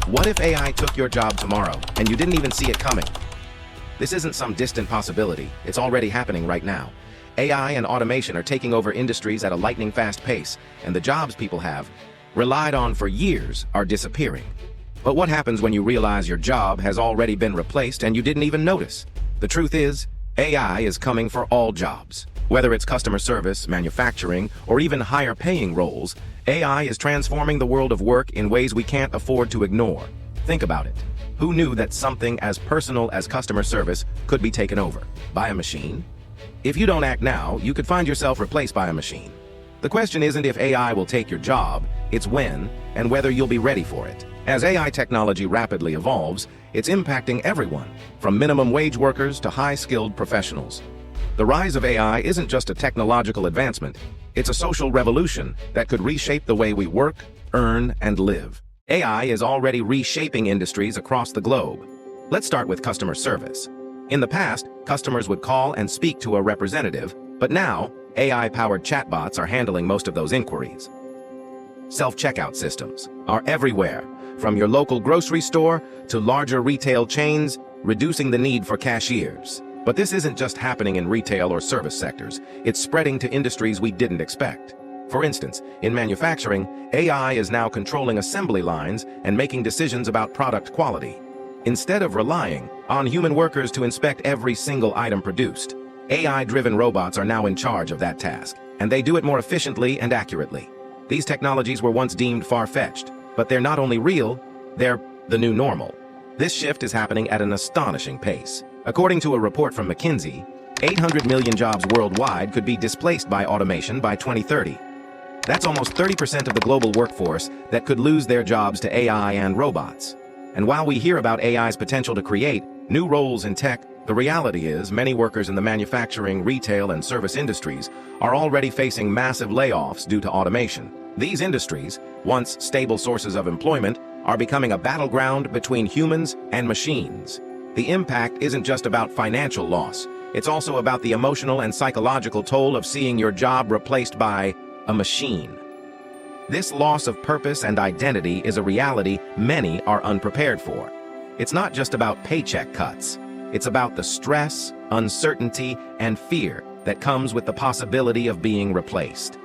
What if AI took your job tomorrow and you didn't even see it coming? This isn't some distant possibility, it's already happening right now. AI and automation are taking over industries at a lightning-fast pace, and the jobs people have relied on for years are disappearing. But what happens when you realize your job has already been replaced and you didn't even notice? The truth is, AI is coming for all jobs. Whether it's customer service, manufacturing, or even higher-paying roles, AI is transforming the world of work in ways we can't afford to ignore. Think about it. Who knew that something as personal as customer service could be taken over by a machine? If you don't act now, you could find yourself replaced by a machine. The question isn't if AI will take your job, it's when and whether you'll be ready for it. As AI technology rapidly evolves, it's impacting everyone, from minimum wage workers to high-skilled professionals. The rise of AI isn't just a technological advancement, it's a social revolution that could reshape the way we work, earn, and live. AI is already reshaping industries across the globe. Let's start with customer service. In the past, customers would call and speak to a representative, but now, AI-powered chatbots are handling most of those inquiries. Self-checkout systems are everywhere, from your local grocery store to larger retail chains, reducing the need for cashiers. But this isn't just happening in retail or service sectors, it's spreading to industries we didn't expect. For instance, in manufacturing, AI is now controlling assembly lines and making decisions about product quality. Instead of relying on human workers to inspect every single item produced, AI-driven robots are now in charge of that task, and they do it more efficiently and accurately. These technologies were once deemed far-fetched, but they're not only real, they're the new normal. This shift is happening at an astonishing pace. According to a report from McKinsey, 800 million jobs worldwide could be displaced by automation by 2030. That's almost 30% of the global workforce that could lose their jobs to AI and robots. And while we hear about AI's potential to create new roles in tech, the reality is many workers in the manufacturing, retail, and service industries are already facing massive layoffs due to automation. These industries, once stable sources of employment, are becoming a battleground between humans and machines. The impact isn't just about financial loss, it's also about the emotional and psychological toll of seeing your job replaced by a machine. This loss of purpose and identity is a reality many are unprepared for. It's not just about paycheck cuts, it's about the stress, uncertainty, and fear that comes with the possibility of being replaced.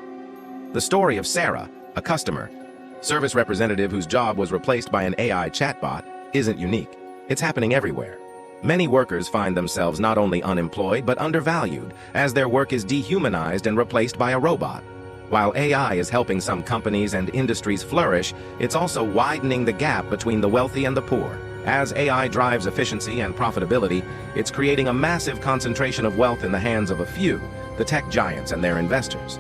The story of Sarah, a customer service representative whose job was replaced by an AI chatbot, isn't unique. It's happening everywhere. Many workers find themselves not only unemployed but undervalued, as their work is dehumanized and replaced by a robot. While AI is helping some companies and industries flourish, it's also widening the gap between the wealthy and the poor. As AI drives efficiency and profitability, it's creating a massive concentration of wealth in the hands of a few, the tech giants and their investors.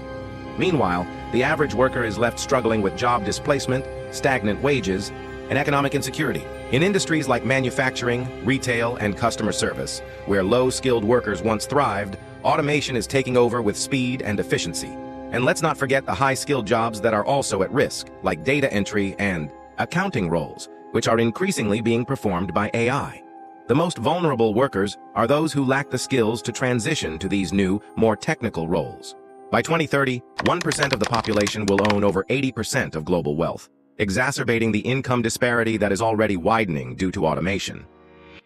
Meanwhile, the average worker is left struggling with job displacement, stagnant wages, and economic insecurity. In industries like manufacturing, retail, and customer service, where low-skilled workers once thrived, automation is taking over with speed and efficiency. And let's not forget the high-skilled jobs that are also at risk, like data entry and accounting roles, which are increasingly being performed by AI. The most vulnerable workers are those who lack the skills to transition to these new, more technical roles. By 2030, 1% of the population will own over 80% of global wealth, exacerbating the income disparity that is already widening due to automation.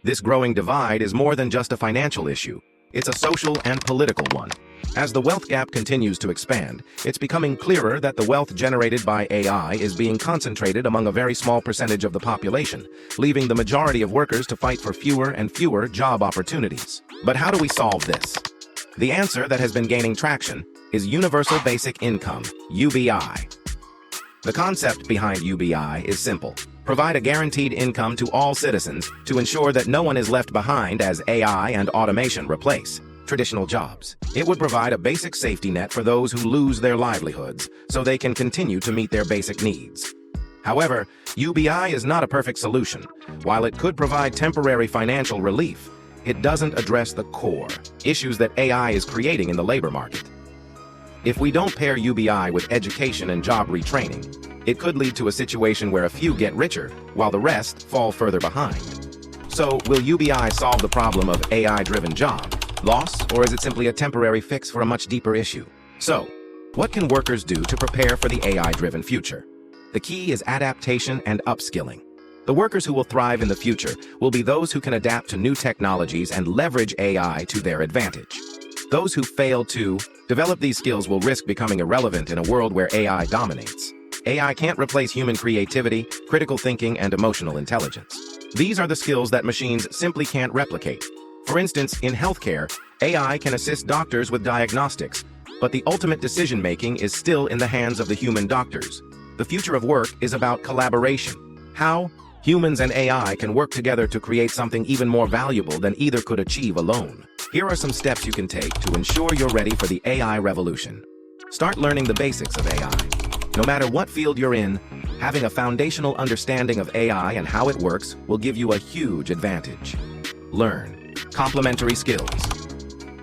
This growing divide is more than just a financial issue, it's a social and political one. As the wealth gap continues to expand, it's becoming clearer that the wealth generated by AI is being concentrated among a very small percentage of the population, leaving the majority of workers to fight for fewer and fewer job opportunities. But how do we solve this? The answer that has been gaining traction is Universal Basic Income, UBI. The concept behind UBI is simple. Provide a guaranteed income to all citizens to ensure that no one is left behind as AI and automation replace traditional jobs. It would provide a basic safety net for those who lose their livelihoods, so they can continue to meet their basic needs. However, UBI is not a perfect solution. While it could provide temporary financial relief, it doesn't address the core issues that AI is creating in the labor market. If we don't pair UBI with education and job retraining, it could lead to a situation where a few get richer while the rest fall further behind. So, will UBI solve the problem of AI-driven job loss, or is it simply a temporary fix for a much deeper issue? So, what can workers do to prepare for the AI-driven future? The key is adaptation and upskilling. The workers who will thrive in the future will be those who can adapt to new technologies and leverage AI to their advantage. Those who fail to develop these skills will risk becoming irrelevant in a world where AI dominates. AI can't replace human creativity, critical thinking, and emotional intelligence. These are the skills that machines simply can't replicate. For instance, in healthcare, AI can assist doctors with diagnostics, but the ultimate decision-making is still in the hands of the human doctors. The future of work is about collaboration. How humans and AI can work together to create something even more valuable than either could achieve alone. Here are some steps you can take to ensure you're ready for the AI revolution. Start learning the basics of AI. No matter what field you're in, having a foundational understanding of AI and how it works will give you a huge advantage. Learn complementary skills.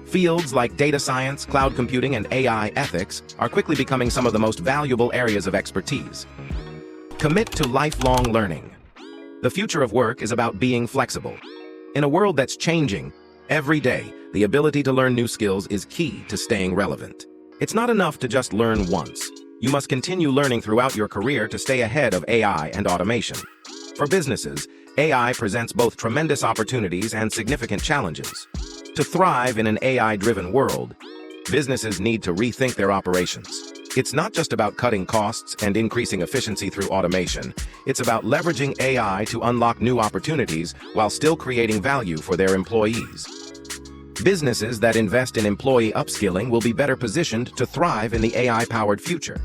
Fields like data science, cloud computing, and AI ethics are quickly becoming some of the most valuable areas of expertise. Commit to lifelong learning. The future of work is about being flexible. In a world that's changing every day, the ability to learn new skills is key to staying relevant. It's not enough to just learn once. You must continue learning throughout your career to stay ahead of AI and automation. For businesses, AI presents both tremendous opportunities and significant challenges. To thrive in an AI-driven world, businesses need to rethink their operations. It's not just about cutting costs and increasing efficiency through automation. It's about leveraging AI to unlock new opportunities while still creating value for their employees. Businesses that invest in employee upskilling will be better positioned to thrive in the AI-powered future.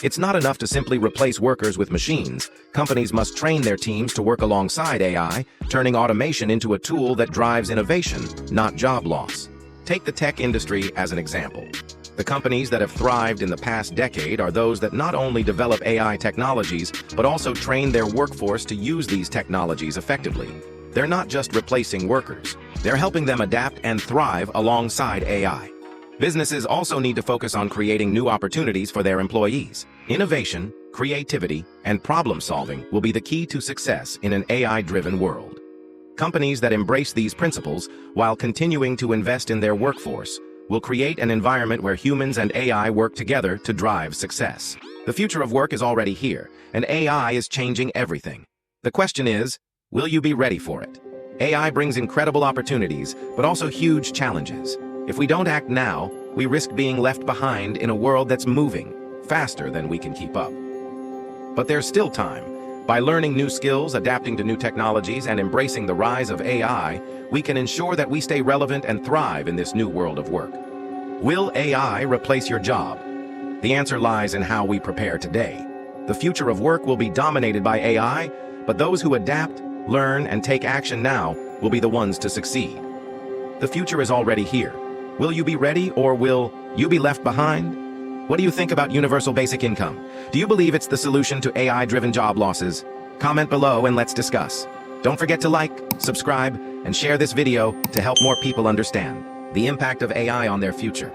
It's not enough to simply replace workers with machines. Companies must train their teams to work alongside AI, turning automation into a tool that drives innovation, not job loss. Take the tech industry as an example. The companies that have thrived in the past decade are those that not only develop AI technologies, but also train their workforce to use these technologies effectively. They're not just replacing workers. They're helping them adapt and thrive alongside AI. Businesses also need to focus on creating new opportunities for their employees. Innovation, creativity, and problem-solving will be the key to success in an AI-driven world. Companies that embrace these principles while continuing to invest in their workforce will create an environment where humans and AI work together to drive success. The future of work is already here, and AI is changing everything. The question is, will you be ready for it? AI brings incredible opportunities, but also huge challenges. If we don't act now, we risk being left behind in a world that's moving faster than we can keep up. But there's still time. By learning new skills, adapting to new technologies, and embracing the rise of AI, we can ensure that we stay relevant and thrive in this new world of work. Will AI replace your job? The answer lies in how we prepare today. The future of work will be dominated by AI, but those who adapt, learn, and take action now will be the ones to succeed. The future is already here. Will you be ready, or will you be left behind? What do you think about universal basic income? Do you believe it's the solution to AI-driven job losses? Comment below and let's discuss. Don't forget to like, subscribe, and share this video to help more people understand the impact of AI on their future.